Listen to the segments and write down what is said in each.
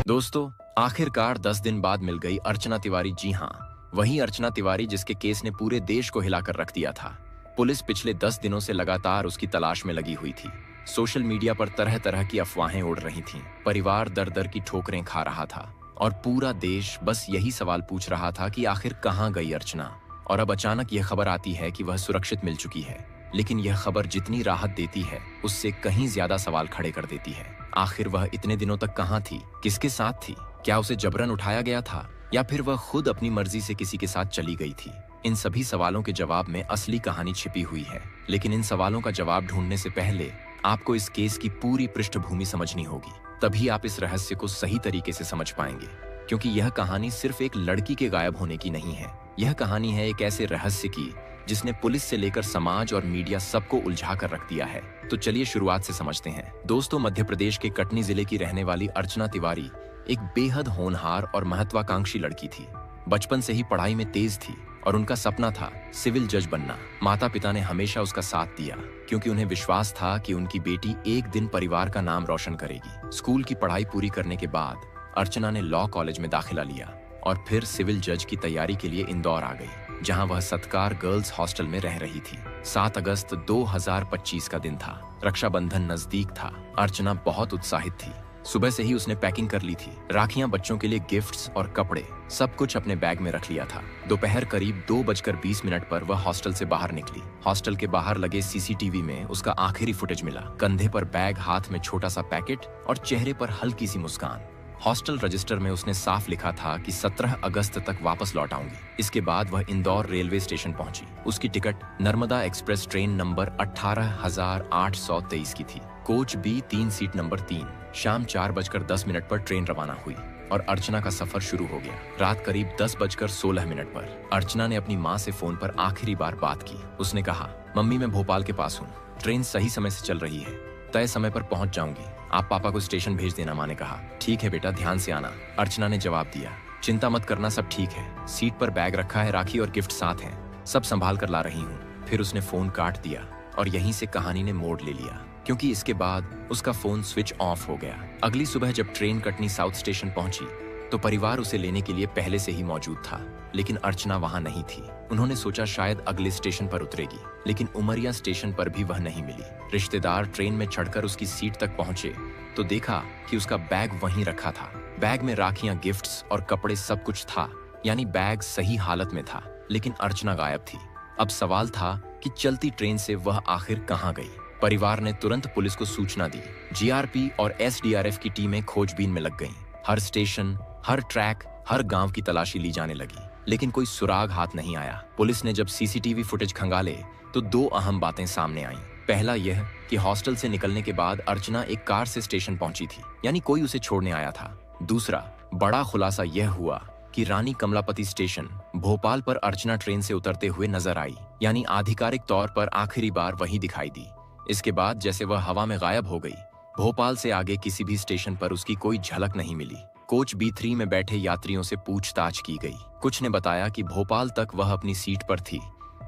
दोस्तों, आखिरकार 10 दिन बाद मिल गई अर्चना तिवारी। जी हाँ, वही अर्चना तिवारी जिसके केस ने पूरे देश को हिलाकर रख दिया था। पुलिस पिछले 10 दिनों से लगातार उसकी तलाश में लगी हुई थी। सोशल मीडिया पर तरह तरह की अफवाहें उड़ रही थीं। परिवार दर दर की ठोकरें खा रहा था और पूरा देश बस यही सवाल पूछ रहा था कि आखिर कहाँ गई अर्चना। और अब अचानक यह खबर आती है कि वह सुरक्षित मिल चुकी है। लेकिन यह खबर जितनी राहत देती है, उससे कहीं ज्यादा सवाल खड़े कर देती है। आखिर वह इतने दिनों तक कहाँ थी, किसके साथ थी? क्या उसे जबरन उठाया गया था या फिर वह खुद अपनी मर्जी से किसी के साथ चली गई थी? इन सभी सवालों के जवाब में असली कहानी छिपी हुई है। लेकिन इन सवालों का जवाब ढूंढने से पहले आपको इस केस की पूरी पृष्ठभूमि समझनी होगी। तभी आप इस रहस्य को सही तरीके से समझ पाएंगे। क्योंकि यह कहानी सिर्फ एक लड़की के गायब होने की नहीं है। यह कहानी है एक ऐसे रहस्य की जिसने पुलिस से लेकर समाज और मीडिया सबको उलझा कर रख दिया है। तो चलिए शुरुआत से समझते हैं। दोस्तों, मध्य प्रदेश के कटनी जिले की रहने वाली अर्चना तिवारी एक बेहद होनहार और महत्वाकांक्षी लड़की थी। बचपन से ही पढ़ाई में तेज थी और उनका सपना था सिविल जज बनना। माता पिता ने हमेशा उसका साथ दिया क्योंकि उन्हें विश्वास था कि उनकी बेटी एक दिन परिवार का नाम रोशन करेगी। स्कूल की पढ़ाई पूरी करने के बाद अर्चना ने लॉ कॉलेज में दाखिला लिया और फिर सिविल जज की तैयारी के लिए इंदौर आ गई, जहां वह सत्कार गर्ल्स हॉस्टल में रह रही थी। 7 अगस्त 2025 का दिन था। रक्षाबंधन नजदीक था। अर्चना बहुत उत्साहित थी। सुबह से ही उसने पैकिंग कर ली थी। राखियां, बच्चों के लिए गिफ्ट्स और कपड़े, सब कुछ अपने बैग में रख लिया था। दोपहर करीब 2:20 पर वह हॉस्टल से बाहर निकली। हॉस्टल के बाहर लगे सीसीटीवी में उसका आखिरी फुटेज मिला। कंधे पर बैग, हाथ में छोटा सा पैकेट और चेहरे पर हल्की सी मुस्कान। हॉस्टल रजिस्टर में उसने साफ लिखा था कि 17 अगस्त तक वापस लौट आऊंगी। इसके बाद वह इंदौर रेलवे स्टेशन पहुंची। उसकी ticket Narmada express train number 18,823 की थी। Coach B 3 seat number 3। शाम 4:10 पर ट्रेन रवाना हुई और अर्चना का सफर शुरू हो गया। रात करीब 10:16 पर अर्चना ने अपनी माँ से फोन पर आखिरी बार बात की। उसने कहा, मम्मी, मैं भोपाल के पास हूँ। ट्रेन सही समय से चल रही है। तय समय पर पहुंच जाऊंगी। आप पापा को स्टेशन भेज देना। माँ ने कहा, ठीक है बेटा, ध्यान से आना। अर्चना ने जवाब दिया, चिंता मत करना, सब ठीक है। सीट पर बैग रखा है, राखी और गिफ्ट साथ हैं, सब संभाल कर ला रही हूँ। फिर उसने फोन काट दिया और यहीं से कहानी ने मोड़ ले लिया, क्योंकि इसके बाद उसका फोन स्विच ऑफ हो गया। अगली सुबह जब ट्रेन कटनी साउथ स्टेशन पहुंची तो परिवार उसे लेने के लिए पहले से ही मौजूद था। लेकिन अर्चना वहां नहीं थी। उन्होंने सोचा शायद अगले स्टेशन पर उतरेगी, लेकिन उमरिया स्टेशन पर भी वह नहीं मिली। रिश्तेदार ट्रेन में चढ़कर उसकी सीट तक पहुंचे तो देखा कि उसका बैग वहीं रखा था। बैग में राखियां, गिफ्ट्स और कपड़े सब कुछ था, यानी बैग सही हालत में था, लेकिन अर्चना गायब थी। अब सवाल था कि चलती ट्रेन से वह आखिर कहाँ गई। परिवार ने तुरंत पुलिस को सूचना दी। जीआरपी और एसडीआरएफ की टीमें खोजबीन में लग गईं। हर स्टेशन, हर ट्रैक, हर गांव की तलाशी ली जाने लगी, लेकिन कोई सुराग हाथ नहीं आया। पुलिस ने जब सीसीटीवी फुटेज खंगाले तो 2 अहम बातें सामने आईं। पहला यह कि हॉस्टल से निकलने के बाद अर्चना एक कार से स्टेशन पहुंची थी, यानी कोई उसे छोड़ने आया था। दूसरा बड़ा खुलासा यह हुआ कि रानी कमलापति स्टेशन भोपाल पर अर्चना ट्रेन से उतरते हुए नजर आई, यानी आधिकारिक तौर पर आखिरी बार वहीं दिखाई दी। इसके बाद जैसे वह हवा में गायब हो गई। भोपाल से आगे किसी भी स्टेशन पर उसकी कोई झलक नहीं मिली। कोच B3 में बैठे यात्रियों से पूछताछ की गई। कुछ ने बताया कि भोपाल तक वह अपनी सीट पर थी,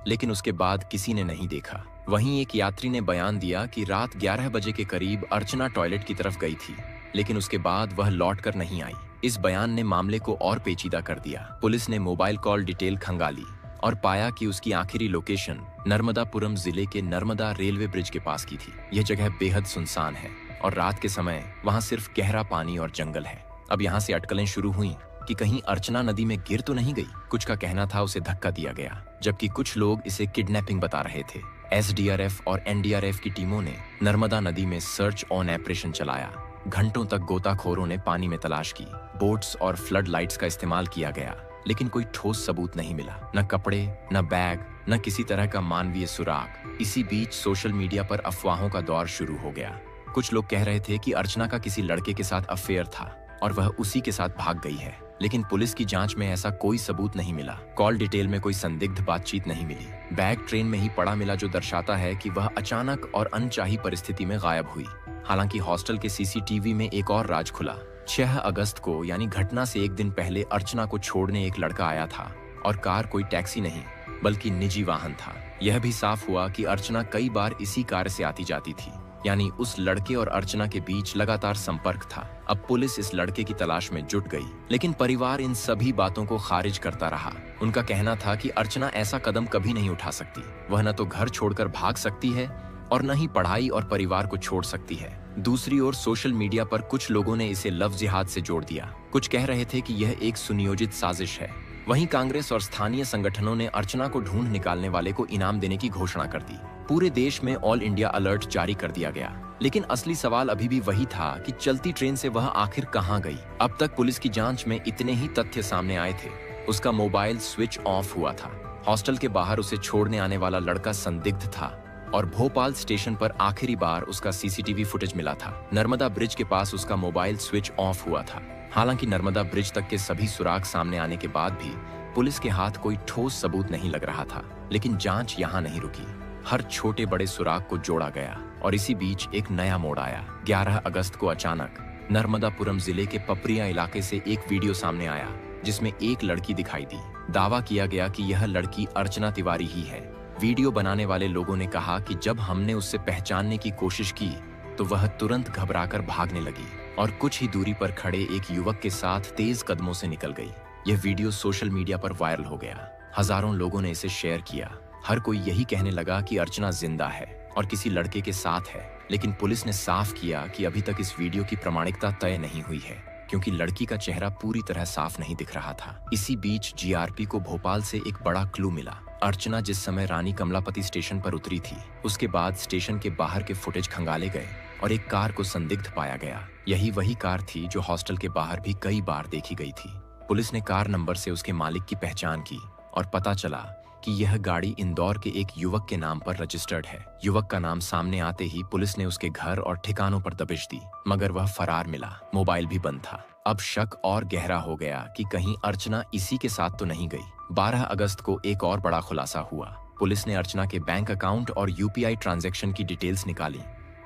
लेकिन उसके बाद किसी ने नहीं देखा। वहीं एक यात्री ने बयान दिया कि रात 11 बजे के करीब अर्चना टॉयलेट की तरफ गई थी, लेकिन उसके बाद वह लौटकर नहीं आई। इस बयान ने मामले को और पेचीदा कर दिया। पुलिस ने मोबाइल कॉल डिटेल खंगाली और पाया कि उसकी आखिरी लोकेशन नर्मदापुरम जिले के नर्मदा रेलवे ब्रिज के पास की थी। यह जगह बेहद सुनसान है और रात के समय वहां सिर्फ गहरा पानी और जंगल है। अब यहाँ से अटकलें शुरू हुई कि कहीं अर्चना नदी में गिर तो नहीं गई। कुछ का कहना था उसे धक्का दिया गया, जबकि कुछ लोग इसे किडनैपिंग बता रहे थे। एसडीआरएफ और एनडीआरएफ की टीमों ने नर्मदा नदी में सर्च ऑन ऑपरेशन चलाया। घंटों तक गोताखोरों ने पानी में तलाश की। बोट्स और फ्लड लाइट्स का इस्तेमाल किया गया, लेकिन कोई ठोस सबूत नहीं मिला। न कपड़े, न बैग, न किसी तरह का मानवीय सुराग। इसी बीच सोशल मीडिया पर अफवाहों का दौर शुरू हो गया। कुछ लोग कह रहे थे कि अर्चना का किसी लड़के के साथ अफेयर था और वह उसी के साथ भाग गई है, लेकिन पुलिस की जांच में ऐसा कोई सबूत नहीं मिला। कॉल डिटेल में कोई संदिग्ध बातचीत नहीं मिली। बैग ट्रेन में ही पड़ा मिला, जो दर्शाता है कि वह अचानक और अनचाही परिस्थिति में गायब हुई। हालांकि हॉस्टल के सीसीटीवी में एक और राज खुला। 6 अगस्त को, यानी घटना से एक दिन पहले, अर्चना को छोड़ने एक लड़का आया था और कार कोई टैक्सी नहीं बल्कि निजी वाहन था। यह भी साफ हुआ कि अर्चना कई बार इसी कार से आती जाती थी। यानी उस लड़के और अर्चना के बीच लगातार संपर्क था। अब पुलिस इस लड़के की तलाश में जुट गई, लेकिन परिवार इन सभी बातों को खारिज करता रहा। उनका कहना था कि अर्चना ऐसा कदम कभी नहीं उठा सकती। वह न तो घर छोड़कर भाग सकती है और न ही पढ़ाई और परिवार को छोड़ सकती है। दूसरी ओर सोशल मीडिया पर कुछ लोगों ने इसे लव जिहाद से जोड़ दिया। कुछ कह रहे थे कि यह एक सुनियोजित साजिश है। वहीं कांग्रेस और स्थानीय संगठनों ने अर्चना को ढूंढ निकालने वाले को इनाम देने की घोषणा कर दी। पूरे देश में ऑल इंडिया अलर्ट जारी कर दिया गया। लेकिन असली सवाल अभी भी वही था कि चलती ट्रेन से वह आखिर कहां गई। अब तक पुलिस की जांच में इतने ही तथ्य सामने आए थे। उसका मोबाइल स्विच ऑफ हुआ था, हॉस्टल के बाहर उसे छोड़ने आने वाला लड़का संदिग्ध था और भोपाल स्टेशन पर आखिरी बार उसका सीसीटीवी फुटेज मिला था। नर्मदा ब्रिज के पास उसका मोबाइल स्विच ऑफ हुआ था। हालांकि नर्मदा ब्रिज तक के सभी सुराग सामने आने के बाद भी पुलिस के हाथ कोई ठोस सबूत नहीं लग रहा था। लेकिन जांच यहाँ नहीं रुकी। हर छोटे बड़े सुराग को जोड़ा गया और इसी बीच एक नया मोड़ आया। 11 अगस्त को अचानक नर्मदापुरम जिले के पपरिया इलाके से एक वीडियो सामने आया जिसमें एक लड़की दिखाई दी। दावा किया गया कि यह लड़की अर्चना तिवारी ही है। वीडियो बनाने वाले लोगों ने कहा कि जब हमने उससे पहचानने की कोशिश की तो वह तुरंत घबराकर भागने लगी और कुछ ही दूरी पर खड़े एक युवक के साथ तेज कदमों से निकल गई। यह वीडियो सोशल मीडिया पर वायरल हो गया। हजारों लोगों ने इसे शेयर किया। हर कोई यही कहने लगा कि अर्चना जिंदा है और किसी लड़के के साथ है। लेकिन पुलिस ने साफ किया कि अभी तक इस वीडियो की प्रामाणिकता तय नहीं हुई है, क्योंकि लड़की का चेहरा पूरी तरह साफ नहीं दिख रहा था। इसी बीच जीआरपी को भोपाल से एक बड़ा क्लू मिला। अर्चना जिस समय रानी कमलापति स्टेशन पर उतरी थी, उसके बाद स्टेशन के बाहर के फुटेज खंगाले गए और एक कार को संदिग्ध पाया गया। यही वही कार थी जो हॉस्टल के बाहर भी कई बार देखी गई थी। पुलिस ने कार नंबर से उसके मालिक की पहचान की और पता चला कि यह गाड़ी इंदौर के एक युवक के नाम पर रजिस्टर्ड है। युवक का नाम सामने आते ही पुलिस ने उसके घर और ठिकानों पर दबिश दी, मगर वह फरार मिला। मोबाइल भी बंद था। अब शक और गहरा हो गया कि कहीं अर्चना इसी के साथ तो नहीं गई। 12 अगस्त को एक और बड़ा खुलासा हुआ। पुलिस ने अर्चना के बैंक अकाउंट और यूपीआई ट्रांजैक्शन की डिटेल्स निकाली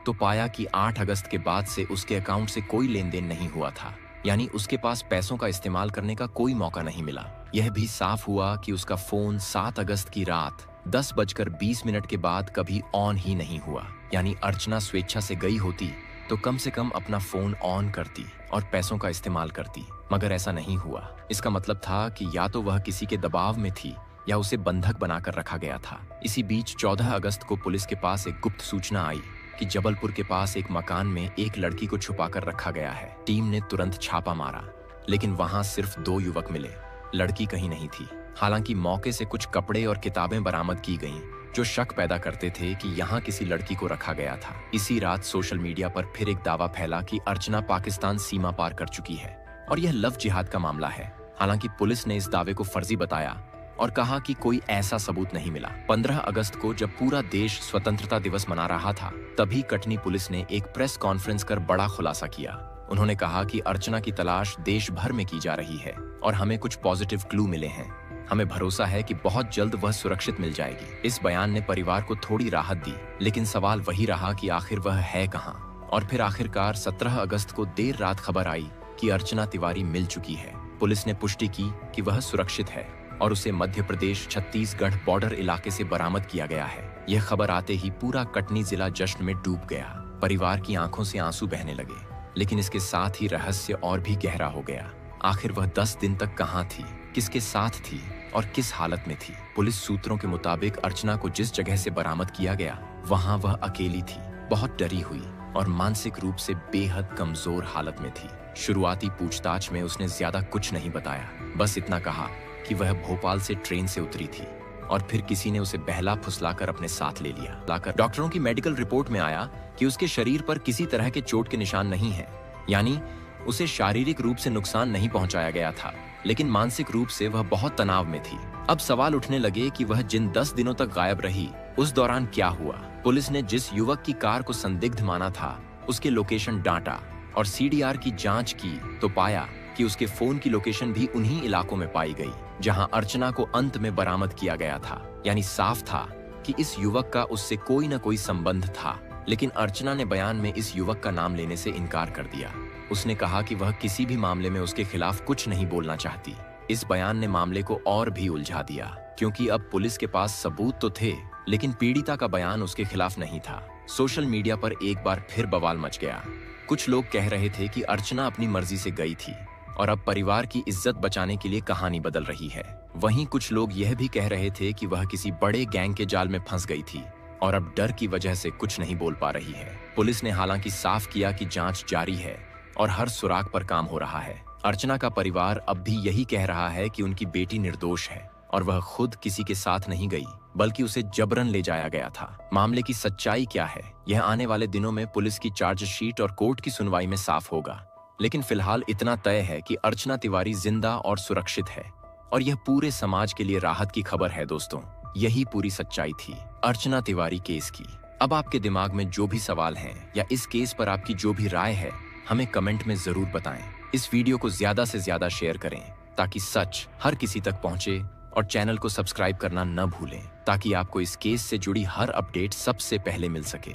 तो पाया कि 8 अगस्त के बाद से उसके अकाउंट से कोई लेन देन नहीं हुआ था, यानी उसके पास पैसों का इस्तेमाल करने का कोई मौका नहीं मिला। यह भी साफ हुआ कि उसका फोन 7 अगस्त की रात 10:20 के बाद कभी ऑन ही नहीं हुआ। यानी अर्चना स्वेच्छा से गई होती तो कम से कम अपना फोन ऑन करती और पैसों का इस्तेमाल करती, मगर ऐसा नहीं हुआ। इसका मतलब था कि या तो वह किसी के दबाव में थी या उसे बंधक बनाकर रखा गया था। इसी बीच 14 अगस्त को पुलिस के पास एक गुप्त सूचना आई कि जबलपुर के पास एक मकान में एक लड़की को छुपाकर रखा गया है। टीम ने तुरंत छापा मारा, लेकिन वहां सिर्फ 2 युवक मिले। लड़की कहीं नहीं थी। हालांकि मौके से कुछ कपड़े और किताबें बरामद की गईं, जो शक पैदा करते थे कि यहाँ किसी लड़की को रखा गया था। इसी रात सोशल मीडिया पर फिर एक दावा फैला कि अर्चना पाकिस्तान सीमा पार कर चुकी है और यह लव जिहाद का मामला है। हालांकि पुलिस ने इस दावे को फर्जी बताया और कहा कि कोई ऐसा सबूत नहीं मिला। 15 अगस्त को जब पूरा देश स्वतंत्रता दिवस मना रहा था, तभी कटनी पुलिस ने एक प्रेस कॉन्फ्रेंस कर बड़ा खुलासा किया। उन्होंने कहा कि अर्चना की तलाश देश भर में की जा रही है और हमें कुछ पॉजिटिव क्लू मिले हैं। हमें भरोसा है कि बहुत जल्द वह सुरक्षित मिल जाएगी। इस बयान ने परिवार को थोड़ी राहत दी, लेकिन सवाल वही रहा कि आखिर वह है कहां। और फिर आखिरकार 17 अगस्त को देर रात खबर आई कि अर्चना तिवारी मिल चुकी है। पुलिस ने पुष्टि की कि वह सुरक्षित है और उसे मध्य प्रदेश छत्तीसगढ़ बॉर्डर इलाके से बरामद किया गया है। यह खबर आते ही पूरा कटनी जिला जश्न में डूब गया। परिवार की आंखों से आंसू बहने लगे, लेकिन इसके साथ ही रहस्य और भी गहरा हो गया। आखिर वह 10 दिन तक कहां थी, किसके साथ थी और किस हालत में थी? पुलिस सूत्रों के मुताबिक अर्चना को जिस जगह से बरामद किया गया, वहां वह अकेली थी, बहुत डरी हुई और मानसिक रूप से बेहद कमजोर हालत में थी। शुरुआती पूछताछ में उसने ज्यादा कुछ नहीं बताया, बस इतना कहा कि वह भोपाल से ट्रेन से उतरी थी और फिर किसी ने उसे बहला फुसलाकर अपने साथ ले लिया। डॉक्टरों की मेडिकल रिपोर्ट में आया कि उसके शरीर पर किसी तरह के चोट के निशान नहीं है, यानी उसे शारीरिक रूप से नुकसान नहीं पहुंचाया गया था, लेकिन मानसिक रूप से वह बहुत तनाव में थी। अब सवाल उठने लगे कि वह जिन 10 दिनों तक गायब रही, उस दौरान क्या हुआ? पुलिस ने जिस युवक की कार को संदिग्ध माना था, उसके लोकेशन डांटा और सीडीआर की जांच की तो पाया कि उसके फोन की लोकेशन भी उन्हीं इलाकों में पाई गई जहां अर्चना को अंत में बरामद किया गया था। यानी साफ था कि इस युवक का उससे कोई न कोई संबंध था, लेकिन अर्चना ने बयान में इस युवक का नाम लेने से इनकार कर दिया। उसने कहा कि वह किसी भी मामले में उसके खिलाफ कुछ नहीं बोलना चाहती। इस बयान ने मामले को और भी उलझा दिया, क्योंकि अब पुलिस के पास सबूत तो थे, लेकिन पीड़िता का बयान उसके खिलाफ नहीं था। सोशल मीडिया पर एक बार फिर बवाल मच गया। कुछ लोग कह रहे थे कि अर्चना अपनी मर्जी से गई थी और अब परिवार की इज्जत बचाने के लिए कहानी बदल रही है। वहीं कुछ लोग यह भी कह रहे थे कि वह किसी बड़े गैंग के जाल में फंस गई थी और अब डर की वजह से कुछ नहीं बोल पा रही है। पुलिस ने हालांकि साफ किया कि जांच जारी है और हर सुराग पर काम हो रहा है। अर्चना का परिवार अब भी यही कह रहा है कि उनकी बेटी निर्दोष है और वह खुद किसी के साथ नहीं गई, बल्कि उसे जबरन ले जाया गया था। मामले की सच्चाई क्या है, यह आने वाले दिनों में पुलिस की चार्जशीट और कोर्ट की सुनवाई में साफ होगा। लेकिन फिलहाल इतना तय है कि अर्चना तिवारी जिंदा और सुरक्षित है और यह पूरे समाज के लिए राहत की खबर है। दोस्तों, यही पूरी सच्चाई थी अर्चना तिवारी केस की। अब आपके दिमाग में जो भी सवाल हैं या इस केस पर आपकी जो भी राय है, हमें कमेंट में जरूर बताएं। इस वीडियो को ज्यादा से ज्यादा शेयर करें ताकि सच हर किसी तक पहुंचे और चैनल को सब्सक्राइब करना न भूलें ताकि आपको इस केस से जुड़ी हर अपडेट सबसे पहले मिल सके।